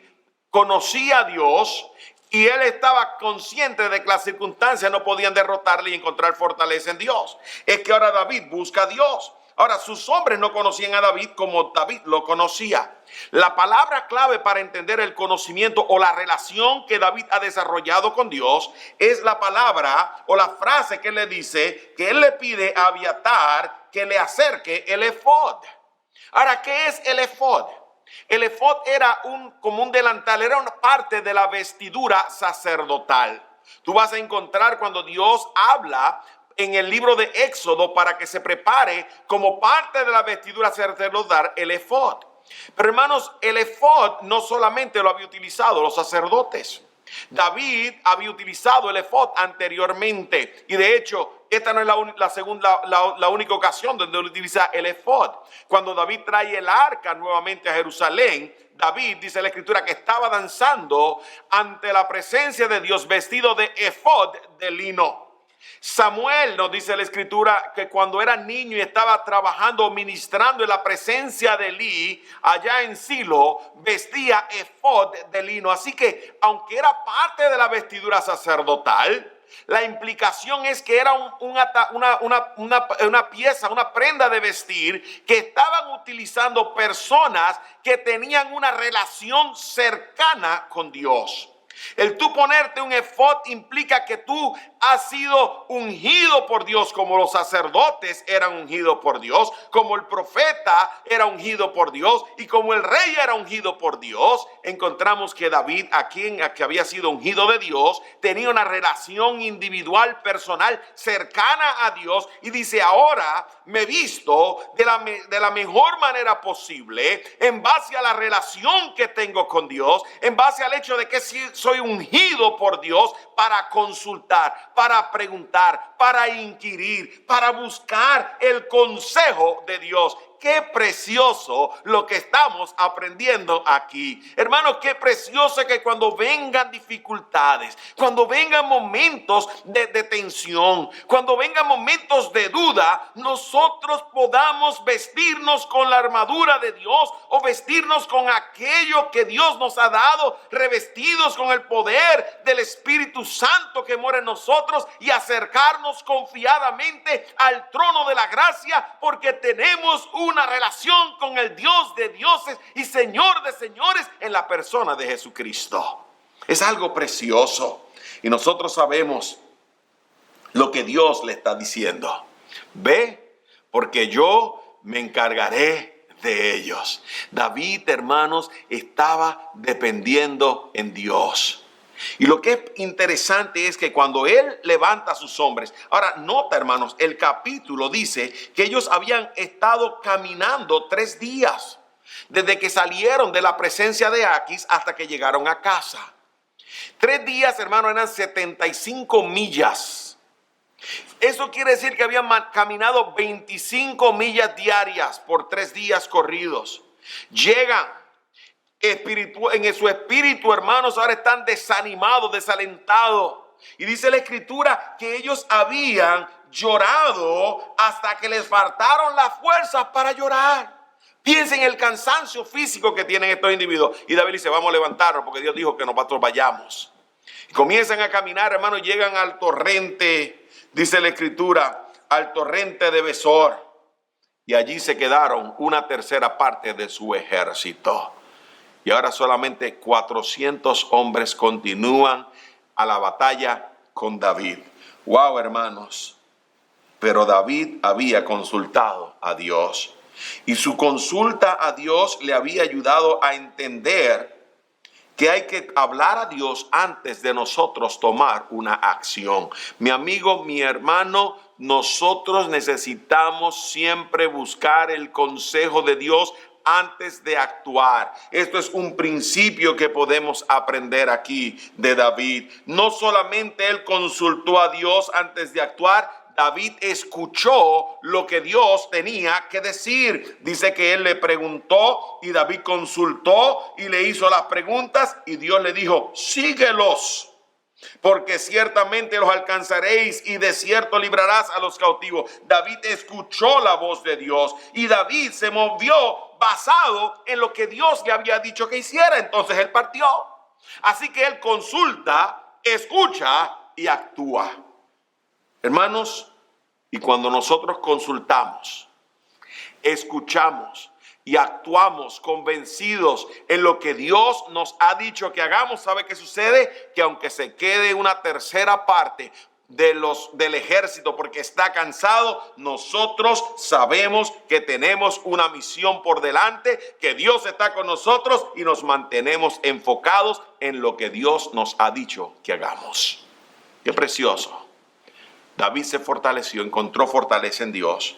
conocía a Dios y él estaba consciente de que las circunstancias no podían derrotarle y encontrar fortaleza en Dios. Es que ahora David busca a Dios. Ahora, sus hombres no conocían a David como David lo conocía. La palabra clave para entender el conocimiento o la relación que David ha desarrollado con Dios es la palabra o la frase que le dice que él le pide a Abiatar que le acerque el efod. Ahora, ¿qué es el efod? El efod era como un delantal, era una parte de la vestidura sacerdotal. Tú vas a encontrar cuando Dios habla en el libro de Éxodo para que se prepare como parte de la vestidura sacerdotal el efod. Pero hermanos, el efod no solamente lo había utilizado los sacerdotes. David había utilizado el efod anteriormente y de hecho esta no es la única ocasión donde él utiliza el efod. Cuando David trae el arca nuevamente a Jerusalén, David, dice la escritura, que estaba danzando ante la presencia de Dios vestido de efod de lino. Samuel nos dice la escritura que cuando era niño y estaba trabajando, ministrando en la presencia de Elí, allá en Silo, vestía efod de lino. Así que, aunque era parte de la vestidura sacerdotal, la implicación es que era una pieza, una prenda de vestir que estaban utilizando personas que tenían una relación cercana con Dios. El tú ponerte un efod implica que tú has sido ungido por Dios, como los sacerdotes eran ungidos por Dios, como el profeta era ungido por Dios y como el rey era ungido por Dios. Encontramos que David, a quien había sido ungido de Dios, tenía una relación individual, personal, cercana a Dios, y dice: ahora me visto de la mejor manera posible en base a la relación que tengo con Dios, en base al hecho de que soy ungido por Dios para consultar, para preguntar, para inquirir, para buscar el consejo de Dios. Qué precioso lo que estamos aprendiendo aquí. Hermanos, qué precioso que cuando vengan dificultades, cuando vengan momentos de tensión, cuando vengan momentos de duda, nosotros podamos vestirnos con la armadura de Dios o vestirnos con aquello que Dios nos ha dado, revestidos con el poder del Espíritu Santo que mora en nosotros y acercarnos confiadamente al trono de la gracia, porque tenemos una relación con el Dios de dioses y Señor de señores en la persona de Jesucristo. Es algo precioso y nosotros sabemos lo que Dios le está diciendo. Ve, porque yo me encargaré de ellos. David, hermanos, estaba dependiendo en Dios. Y lo que es interesante es que cuando él levanta a sus hombres, ahora nota, hermanos, el capítulo dice que ellos habían estado caminando 3 días, desde que salieron de la presencia de Aquis hasta que llegaron a casa. 3 días, hermanos, eran 75 millas. Eso quiere decir que habían caminado 25 millas diarias por 3 días corridos. Llegan. En su espíritu, hermanos, ahora están desanimados, desalentados. Y dice la escritura que ellos habían llorado hasta que les faltaron las fuerzas para llorar. Piensen en el cansancio físico que tienen estos individuos. Y David dice: vamos a levantarnos porque Dios dijo que nosotros vayamos. Y comienzan a caminar, hermanos, llegan al torrente, dice la escritura, al torrente de Besor. Y allí se quedaron una tercera parte de su ejército. Y ahora solamente 400 hombres continúan a la batalla con David. Wow, hermanos. Pero David había consultado a Dios. Y su consulta a Dios le había ayudado a entender que hay que hablar a Dios antes de nosotros tomar una acción. Mi amigo, mi hermano, nosotros necesitamos siempre buscar el consejo de Dios antes de actuar. Esto es un principio que podemos aprender aquí de David. No solamente él consultó a Dios antes de actuar, David escuchó lo que Dios tenía que decir. Dice que él le preguntó y David consultó y le hizo las preguntas y Dios le dijo, síguelos, porque ciertamente los alcanzaréis y de cierto librarás a los cautivos. David escuchó la voz de Dios y David se movió basado en lo que Dios le había dicho que hiciera. Entonces él partió. Así que él consulta, escucha y actúa. Hermanos, y cuando nosotros consultamos, escuchamos y actuamos convencidos en lo que Dios nos ha dicho que hagamos, ¿sabe qué sucede? Que aunque se quede una tercera parte del ejército porque está cansado, nosotros sabemos que tenemos una misión por delante, que Dios está con nosotros y nos mantenemos enfocados en lo que Dios nos ha dicho que hagamos. Qué precioso. David se fortaleció, encontró fortaleza en Dios.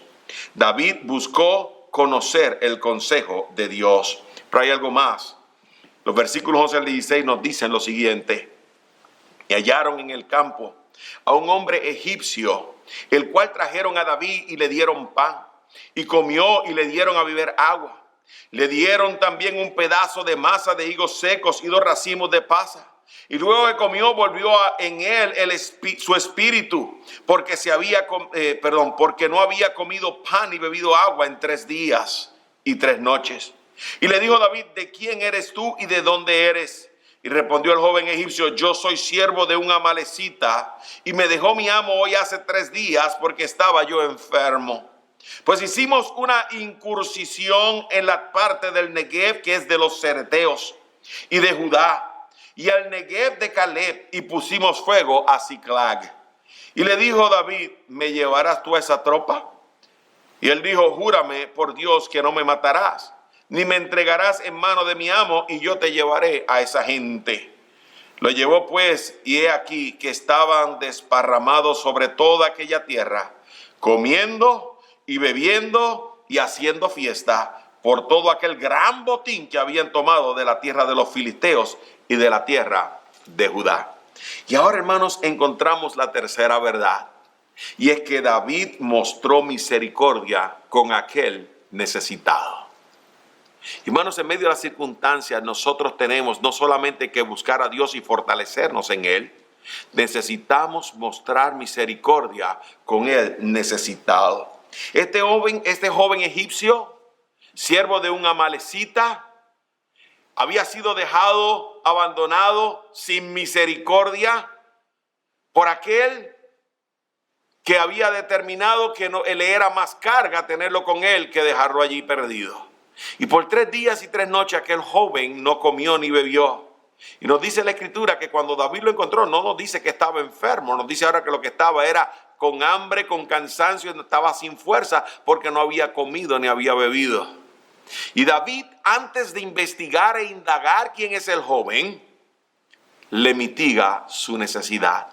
David buscó conocer el consejo de Dios. Pero hay algo más. Los versículos 11 al 16 nos dicen lo siguiente. Y hallaron en el campo a un hombre egipcio, el cual trajeron a David y le dieron pan. Y comió y le dieron a beber agua. Le dieron también un pedazo de masa de higos secos y 2 racimos de pasa. Y luego que comió, volvió en él su espíritu, porque porque no había comido pan y bebido agua en 3 días y 3 noches. Y le dijo David, ¿de quién eres tú y de dónde eres? Y respondió el joven egipcio, yo soy siervo de un amalecita, y me dejó mi amo hoy hace 3 días porque estaba yo enfermo. Pues hicimos una incursión en la parte del Negev, que es de los cereteos, y de Judá, y al Negev de Caleb, y pusimos fuego a Siclag. Y le dijo David, ¿me llevarás tú a esa tropa? Y él dijo, júrame por Dios que no me matarás, ni me entregarás en mano de mi amo, y yo te llevaré a esa gente. Lo llevó pues, y he aquí que estaban desparramados sobre toda aquella tierra, comiendo y bebiendo y haciendo fiesta por todo aquel gran botín que habían tomado de la tierra de los filisteos y de la tierra de Judá. Y ahora, hermanos, encontramos la tercera verdad, y es que David mostró misericordia con aquel necesitado. Hermanos, en medio de las circunstancias, nosotros tenemos no solamente que buscar a Dios y fortalecernos en Él, necesitamos mostrar misericordia con el necesitado. Este joven egipcio, siervo de un amalecita, había sido dejado, abandonado, sin misericordia, por aquel que había determinado que le era más carga tenerlo con él que dejarlo allí perdido. Y por 3 días y 3 noches aquel joven no comió ni bebió. Y nos dice la Escritura que cuando David lo encontró, no nos dice que estaba enfermo, nos dice ahora que lo que estaba era con hambre, con cansancio, estaba sin fuerza porque no había comido ni había bebido. Y David, antes de investigar e indagar quién es el joven, le mitiga su necesidad,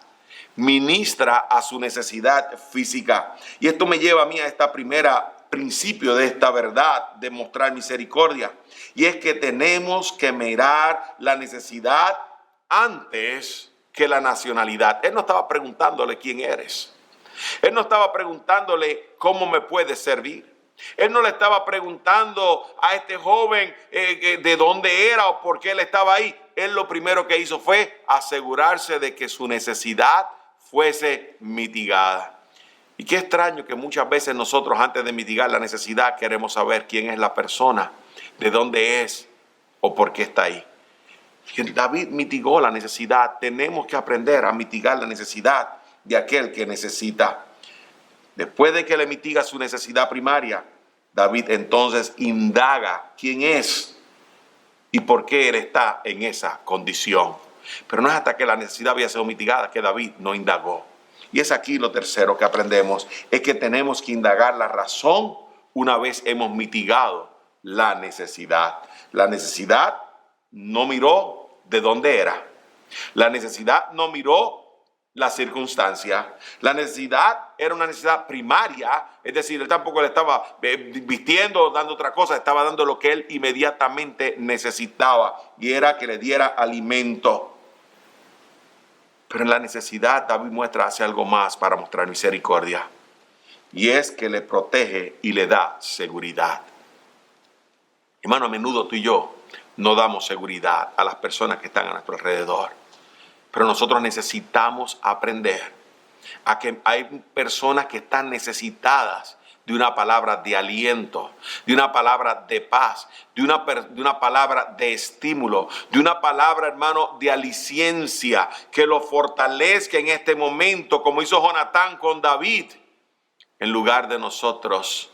ministra a su necesidad física. Y esto me lleva a mí a esta primera principio de esta verdad de mostrar misericordia, y es que tenemos que mirar la necesidad antes que la nacionalidad. Él no estaba preguntándole quién eres, él no estaba preguntándole cómo me puedes servir, él no le estaba preguntando a este joven de dónde era o por qué él estaba ahí. Él lo primero que hizo fue asegurarse de que su necesidad fuese mitigada. Y qué extraño que muchas veces nosotros, antes de mitigar la necesidad, queremos saber quién es la persona, de dónde es o por qué está ahí. David mitigó la necesidad. Tenemos que aprender a mitigar la necesidad de aquel que necesita. Después de que le mitiga su necesidad primaria, David entonces indaga quién es y por qué él está en esa condición. Pero no es hasta que la necesidad había sido mitigada que David no indagó. Y es aquí lo tercero que aprendemos, es que tenemos que indagar la razón una vez hemos mitigado la necesidad. La necesidad no miró de dónde era. La necesidad no miró la circunstancia. La necesidad era una necesidad primaria, es decir, él tampoco le estaba vistiendo o dando otra cosa, estaba dando lo que él inmediatamente necesitaba, y era que le diera alimento. Pero en la necesidad David hace algo más para mostrar misericordia. y es que le protege y le da seguridad. Hermano, a menudo tú y yo no damos seguridad a las personas que están a nuestro alrededor, pero nosotros necesitamos aprender a que hay personas que están necesitadas de una palabra de aliento, de una palabra de paz, de una palabra de estímulo, de una palabra, hermano, de aliciencia, que lo fortalezca en este momento, como hizo Jonatán con David, en lugar de nosotros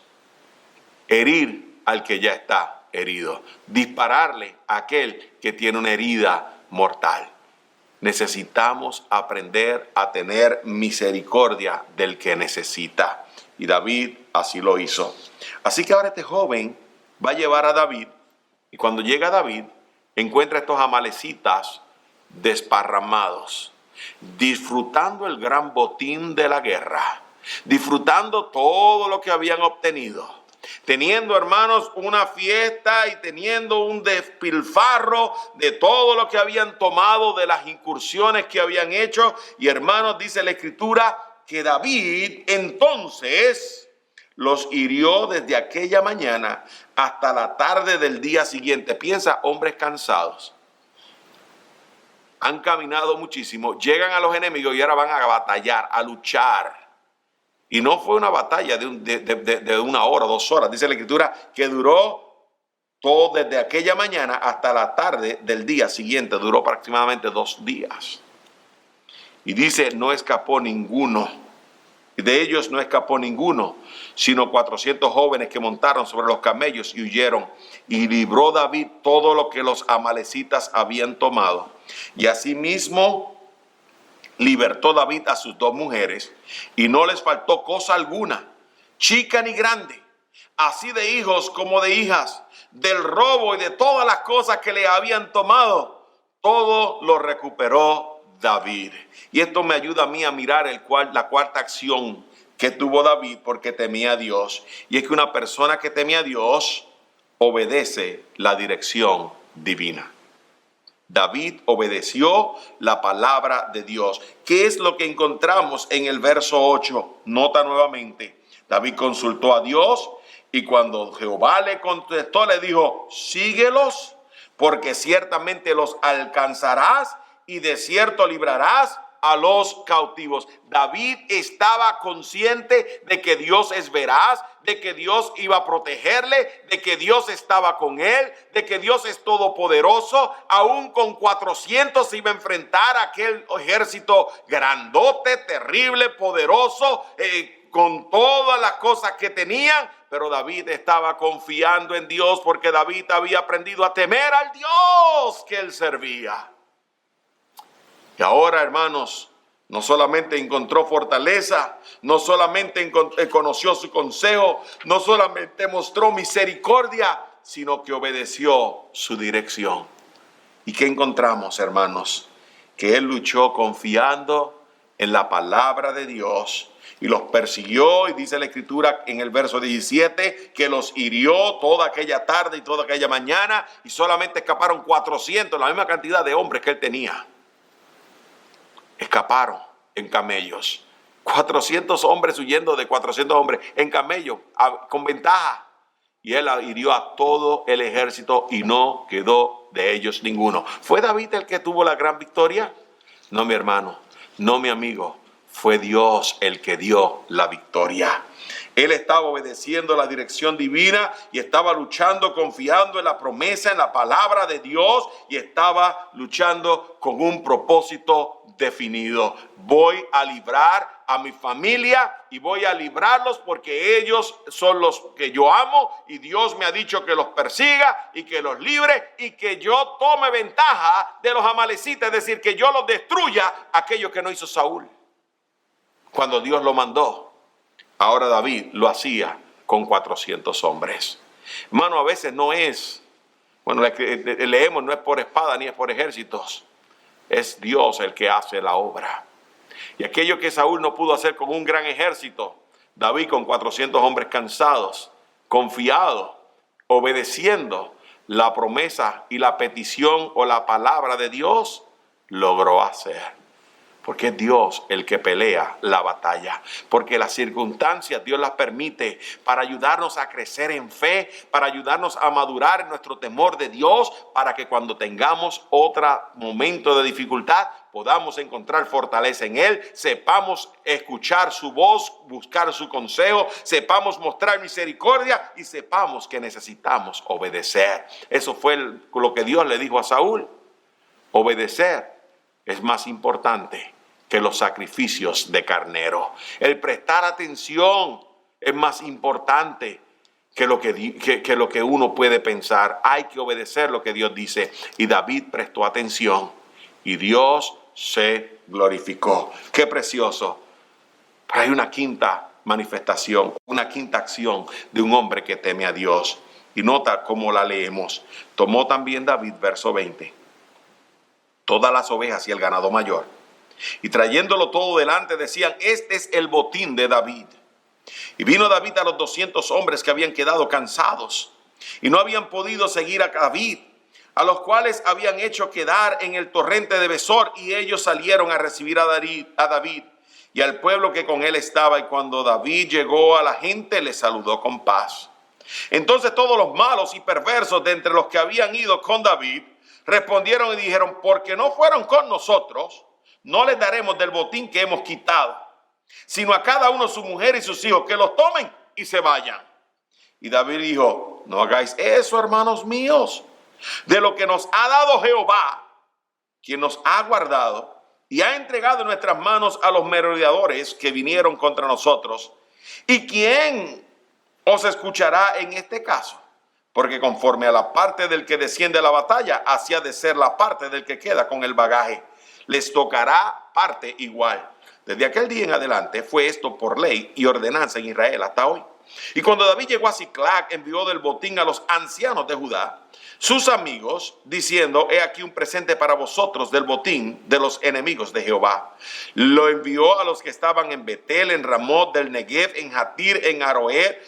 herir al que ya está herido, dispararle a aquel que tiene una herida mortal. Necesitamos aprender a tener misericordia del que necesita. Y David así lo hizo. Así que ahora este joven va a llevar a David. Y cuando llega David, encuentra a estos amalecitas desparramados, disfrutando el gran botín de la guerra, disfrutando todo lo que habían obtenido. Teniendo, hermanos, una fiesta y teniendo un despilfarro de todo lo que habían tomado, de las incursiones que habían hecho. Y, hermanos, dice la Escritura que David entonces los hirió desde aquella mañana hasta la tarde del día siguiente. Piensa, hombres cansados, han caminado muchísimo, llegan a los enemigos y ahora van a batallar, a luchar. Y no fue una batalla de 1 hora, 2 horas. Dice la Escritura que duró todo desde aquella mañana hasta la tarde del día siguiente. Duró aproximadamente 2 días. Y dice, no escapó ninguno. De ellos no escapó ninguno, sino 400 jóvenes que montaron sobre los camellos y huyeron. Y libró David todo lo que los amalecitas habían tomado. Y asimismo libertó David a sus 2 mujeres, y no les faltó cosa alguna, chica ni grande, así de hijos como de hijas, del robo y de todas las cosas que le habían tomado, todo lo recuperó David. Y esto me ayuda a mí a mirar la cuarta acción que tuvo David, porque temía a Dios. Y es que una persona que teme a Dios obedece la dirección divina. David obedeció la palabra de Dios. ¿Qué es lo que encontramos en el verso 8? Nota nuevamente. David consultó a Dios y cuando Jehová le contestó, le dijo, síguelos, porque ciertamente los alcanzarás y de cierto librarás a los cautivos. David estaba consciente de que Dios es veraz, de que Dios iba a protegerle, de que Dios estaba con él, de que Dios es todopoderoso. Aún con 400 se iba a enfrentar a aquel ejército grandote, terrible, poderoso, con todas las cosas que tenían. Pero David estaba confiando en Dios, porque David había aprendido a temer al Dios que él servía. Y ahora, hermanos, no solamente encontró fortaleza, no solamente conoció su consejo, no solamente mostró misericordia, sino que obedeció su dirección. ¿Y qué encontramos, hermanos? Que él luchó confiando en la palabra de Dios y los persiguió, y dice la Escritura en el verso 17 que los hirió toda aquella tarde y toda aquella mañana, y solamente escaparon 400, la misma cantidad de hombres que él tenía. Escaparon en camellos. 400 hombres huyendo de 400 hombres en camello, con ventaja. Y él hirió a todo el ejército y no quedó de ellos ninguno. ¿Fue David el que tuvo la gran victoria? No, mi hermano, no, mi amigo. Fue Dios el que dio la victoria. Él estaba obedeciendo la dirección divina y estaba luchando, confiando en la promesa, en la palabra de Dios, y estaba luchando con un propósito definido. Voy a librar a mi familia y voy a librarlos porque ellos son los que yo amo, y Dios me ha dicho que los persiga y que los libre y que yo tome ventaja de los amalecitas, es decir, que yo los destruya, aquellos que no hizo Saúl cuando Dios lo mandó. Ahora David lo hacía con 400 hombres. Hermano, a veces no es, leemos, no es por espada ni es por ejércitos. Es Dios el que hace la obra. Y aquello que Saúl no pudo hacer con un gran ejército, David con 400 hombres cansados, confiados, obedeciendo la promesa y la petición o la palabra de Dios, logró hacer. Porque es Dios el que pelea la batalla. Porque las circunstancias Dios las permite para ayudarnos a crecer en fe, para ayudarnos a madurar en nuestro temor de Dios, para que cuando tengamos otro momento de dificultad podamos encontrar fortaleza en Él, sepamos escuchar su voz, buscar su consejo, sepamos mostrar misericordia y sepamos que necesitamos obedecer. Eso fue lo que Dios le dijo a Saúl. Obedecer es más importante que los sacrificios de carnero. El prestar atención es más importante que lo que uno puede pensar. Hay que obedecer lo que Dios dice. Y David prestó atención y Dios se glorificó. Qué precioso. Pero hay una quinta manifestación, una quinta acción de un hombre que teme a Dios. Y nota cómo la leemos. Tomó también David, verso 20, todas las ovejas y el ganado mayor, y trayéndolo todo delante decían: este es el botín de David. Y vino David a los 200 hombres que habían quedado cansados y no habían podido seguir a David, a los cuales habían hecho quedar en el torrente de Besor, y ellos salieron a recibir a David y al pueblo que con él estaba. Y cuando David llegó a la gente, le saludó con paz. Entonces todos los malos y perversos de entre los que habían ido con David respondieron y dijeron: porque no fueron con nosotros, no les daremos del botín que hemos quitado, sino a cada uno su mujer y sus hijos, que los tomen y se vayan. Y David dijo: no hagáis eso, hermanos míos. De lo que nos ha dado Jehová, quien nos ha guardado y ha entregado en nuestras manos a los merodeadores que vinieron contra nosotros, ¿y quién os escuchará en este caso? Porque conforme a la parte del que desciende a la batalla, así ha de ser la parte del que queda con el bagaje. Les tocará parte igual. Desde aquel día en adelante fue esto por ley y ordenanza en Israel hasta hoy. Y cuando David llegó a Siclag, envió del botín a los ancianos de Judá, sus amigos, diciendo: he aquí un presente para vosotros del botín de los enemigos de Jehová. Lo envió a los que estaban en Betel, en Ramot del Negev, en Jatir, en Aroer,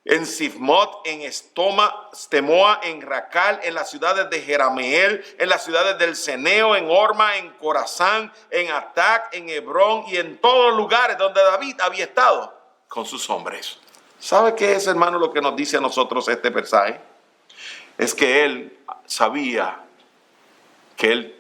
en Sifmot, en Stemoa, en Racal, en las ciudades de Jerameel, en las ciudades del Ceneo, en Orma, en Corazán, en Atac, en Hebrón y en todos los lugares donde David había estado con sus hombres. ¿Sabe qué es, hermano, lo que nos dice a nosotros este pasaje? Es que él sabía que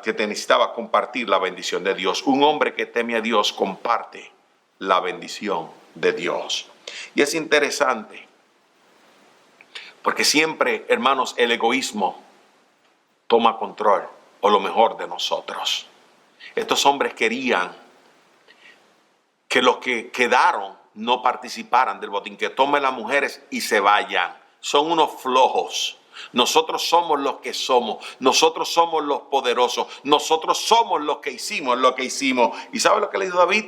que necesitaba compartir la bendición de Dios. Un hombre que teme a Dios comparte la bendición de Dios. Y es interesante, porque siempre, hermanos, el egoísmo toma control, o lo mejor de nosotros. Estos hombres querían que los que quedaron no participaran del botín, que tomen las mujeres y se vayan. Son unos flojos. Nosotros somos los que somos, nosotros somos los poderosos, nosotros somos los que hicimos lo que hicimos. ¿Y sabe lo que le dijo David?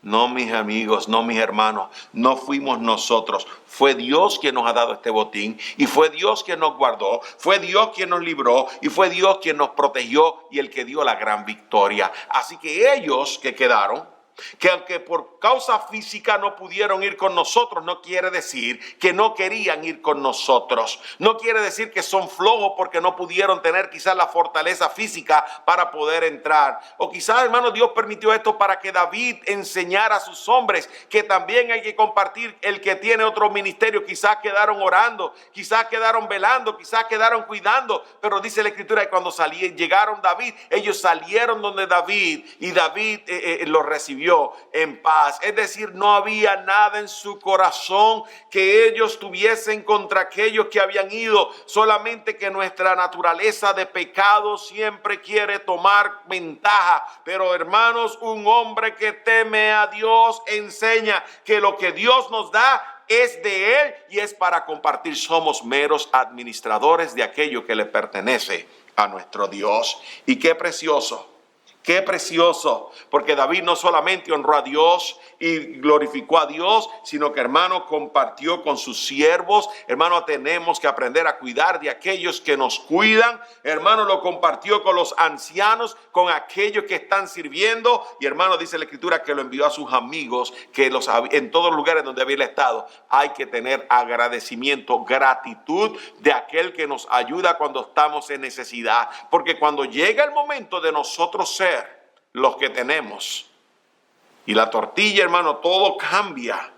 No, mis amigos, no, mis hermanos, no fuimos nosotros. Fue Dios quien nos ha dado este botín, y fue Dios quien nos guardó, fue Dios quien nos libró, y fue Dios quien nos protegió y el que dio la gran victoria. Así que ellos que quedaron, que aunque por causa física no pudieron ir con nosotros, no quiere decir que no querían ir con nosotros. No quiere decir que son flojos porque no pudieron tener quizás la fortaleza física para poder entrar. O quizás, hermano, Dios permitió esto para que David enseñara a sus hombres que también hay que compartir. El que tiene otro ministerio, quizás quedaron orando, quizás quedaron velando, quizás quedaron cuidando. Pero dice la Escritura que cuando llegaron David, ellos salieron donde David, y David los recibió en paz. Es decir, no había nada en su corazón que ellos tuviesen contra aquellos que habían ido, solamente que nuestra naturaleza de pecado siempre quiere tomar ventaja. Pero, hermanos, un hombre que teme a Dios enseña que lo que Dios nos da es de Él y es para compartir. Somos meros administradores de aquello que le pertenece a nuestro Dios. Y qué precioso. Qué precioso, porque David no solamente honró a Dios y glorificó a Dios, sino que, hermano, compartió con sus siervos. Hermano, tenemos que aprender a cuidar de aquellos que nos cuidan. Hermano, lo compartió con los ancianos, con aquellos que están sirviendo. Y, hermano, dice la Escritura que lo envió a sus amigos, que en todos los lugares donde había estado. Hay que tener agradecimiento, gratitud de aquel que nos ayuda cuando estamos en necesidad. Porque cuando llega el momento de nosotros ser los que tenemos. Y la tortilla, hermano, todo cambia.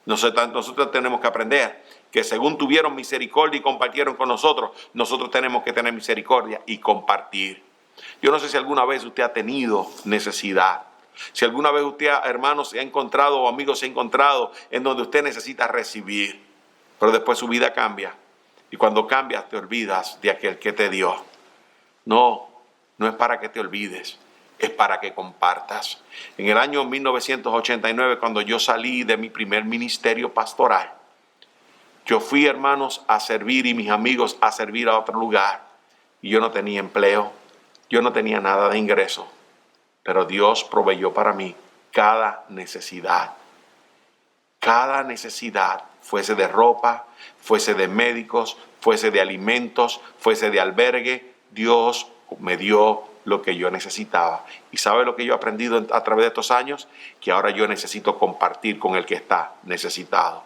Nosotros tenemos que aprender que según tuvieron misericordia y compartieron con nosotros, nosotros tenemos que tener misericordia y compartir. Yo no sé si alguna vez usted ha tenido necesidad. Si alguna vez usted, hermano, se ha encontrado o amigo se ha encontrado en donde usted necesita recibir. Pero después su vida cambia. Y cuando cambias te olvidas de aquel que te dio. No es para que te olvides. Es para que compartas. En el año 1989, cuando yo salí de mi primer ministerio pastoral, yo fui, hermanos, a servir y mis amigos a servir a otro lugar. Y yo no tenía empleo, yo no tenía nada de ingreso. Pero Dios proveyó para mí cada necesidad. Cada necesidad, fuese de ropa, fuese de médicos, fuese de alimentos, fuese de albergue, Dios me dio lo que yo necesitaba. ¿Y sabe lo que yo he aprendido a través de estos años? Que ahora yo necesito compartir con el que está necesitado.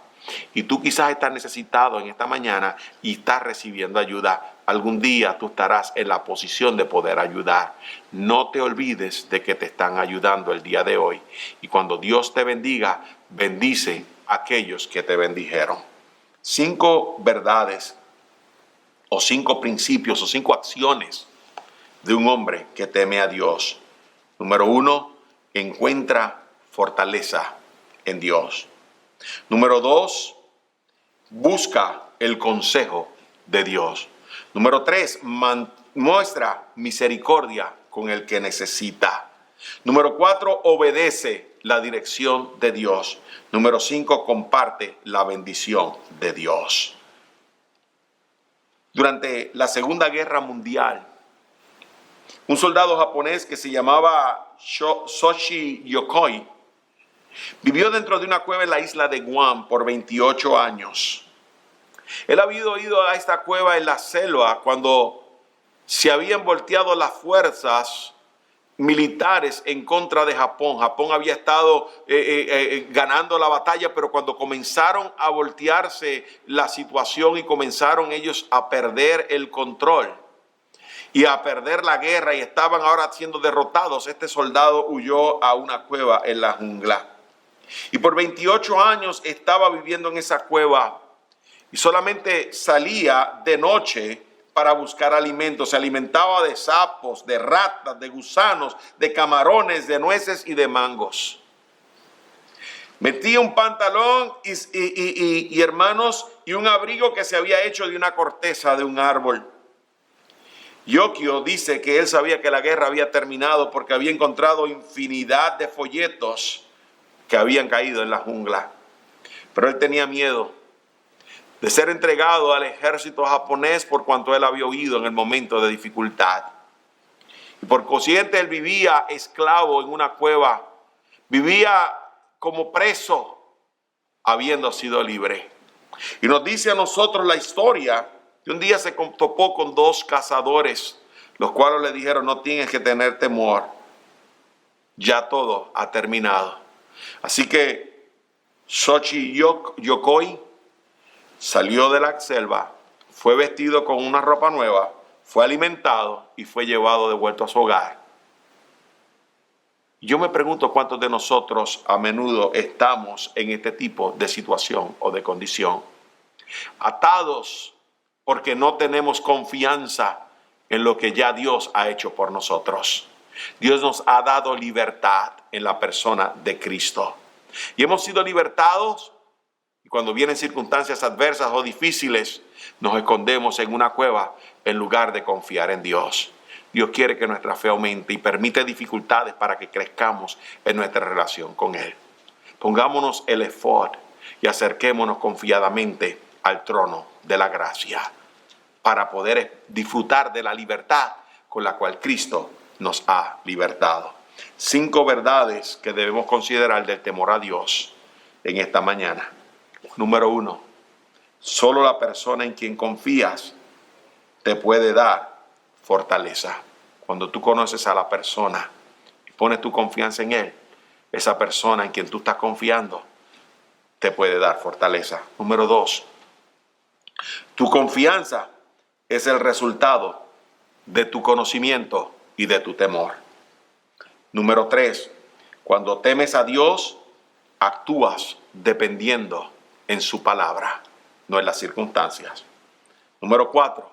Y tú quizás estás necesitado en esta mañana y estás recibiendo ayuda. Algún día tú estarás en la posición de poder ayudar. No te olvides de que te están ayudando el día de hoy. Y cuando Dios te bendiga, bendice a aquellos que te bendijeron. 5 verdades o 5 principios o 5 acciones de un hombre que teme a Dios. Número 1, encuentra fortaleza en Dios. Número 2, busca el consejo de Dios. Número 3, muestra misericordia con el que necesita. Número 4, obedece la dirección de Dios. Número 5, comparte la bendición de Dios. Durante la Segunda Guerra Mundial, un soldado japonés que se llamaba Soichi Yokoi vivió dentro de una cueva en la isla de Guam por 28 años. Él había ido a esta cueva en la selva cuando se habían volteado las fuerzas militares en contra de Japón. Japón había estado ganando la batalla, pero cuando comenzaron a voltearse la situación y comenzaron ellos a perder el control y a perder la guerra y estaban ahora siendo derrotados, este soldado huyó a una cueva en la jungla. Y por 28 años estaba viviendo en esa cueva y solamente salía de noche para buscar alimentos. Se alimentaba de sapos, de ratas, de gusanos, de camarones, de nueces y de mangos. Metía un pantalón y hermanos, y un abrigo que se había hecho de una corteza de un árbol. Yokio dice que él sabía que la guerra había terminado porque había encontrado infinidad de folletos que habían caído en la jungla. Pero él tenía miedo de ser entregado al ejército japonés por cuanto él había huido en el momento de dificultad. Y por consiguiente él vivía esclavo en una cueva, vivía como preso, habiendo sido libre. Y nos dice a nosotros la historia que un día se topó con 2 cazadores, los cuales le dijeron: no tienes que tener temor, ya todo ha terminado. Así que Soichi Yokoi salió de la selva, fue vestido con una ropa nueva, fue alimentado y fue llevado de vuelta a su hogar. Yo me pregunto cuántos de nosotros a menudo estamos en este tipo de situación o de condición, atados porque no tenemos confianza en lo que ya Dios ha hecho por nosotros. Dios nos ha dado libertad en la persona de Cristo. Y hemos sido libertados, y cuando vienen circunstancias adversas o difíciles, nos escondemos en una cueva en lugar de confiar en Dios. Dios quiere que nuestra fe aumente y permite dificultades para que crezcamos en nuestra relación con Él. Pongámonos el efod y acerquémonos confiadamente al trono de la gracia para poder disfrutar de la libertad con la cual Cristo nos ha libertado. 5 verdades que debemos considerar del temor a Dios en esta mañana. Número 1, solo la persona en quien confías te puede dar fortaleza. Cuando tú conoces a la persona y pones tu confianza en Él, esa persona en quien tú estás confiando te puede dar fortaleza. Número 2, tu confianza es el resultado de tu conocimiento y de tu temor. Número 3, cuando temes a Dios, actúas dependiendo en su palabra, no en las circunstancias. Número 4,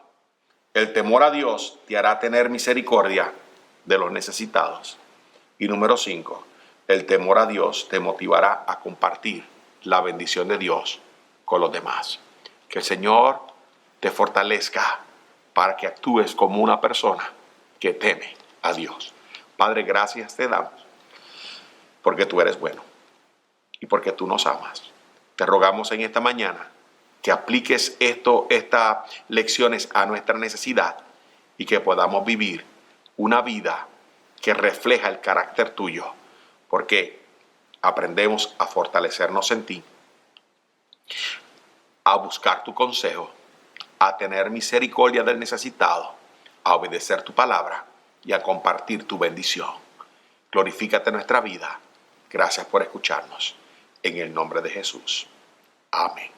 el temor a Dios te hará tener misericordia de los necesitados. Y número 5, el temor a Dios te motivará a compartir la bendición de Dios con los demás. Que el Señor te fortalezca para que actúes como una persona que teme a Dios. Padre, gracias te damos porque tú eres bueno y porque tú nos amas. Te rogamos en esta mañana que apliques estas lecciones a nuestra necesidad y que podamos vivir una vida que refleja el carácter tuyo, porque aprendemos a fortalecernos en ti, a buscar tu consejo, a tener misericordia del necesitado, a obedecer tu palabra y a compartir tu bendición. Glorifícate en nuestra vida. Gracias por escucharnos. En el nombre de Jesús. Amén.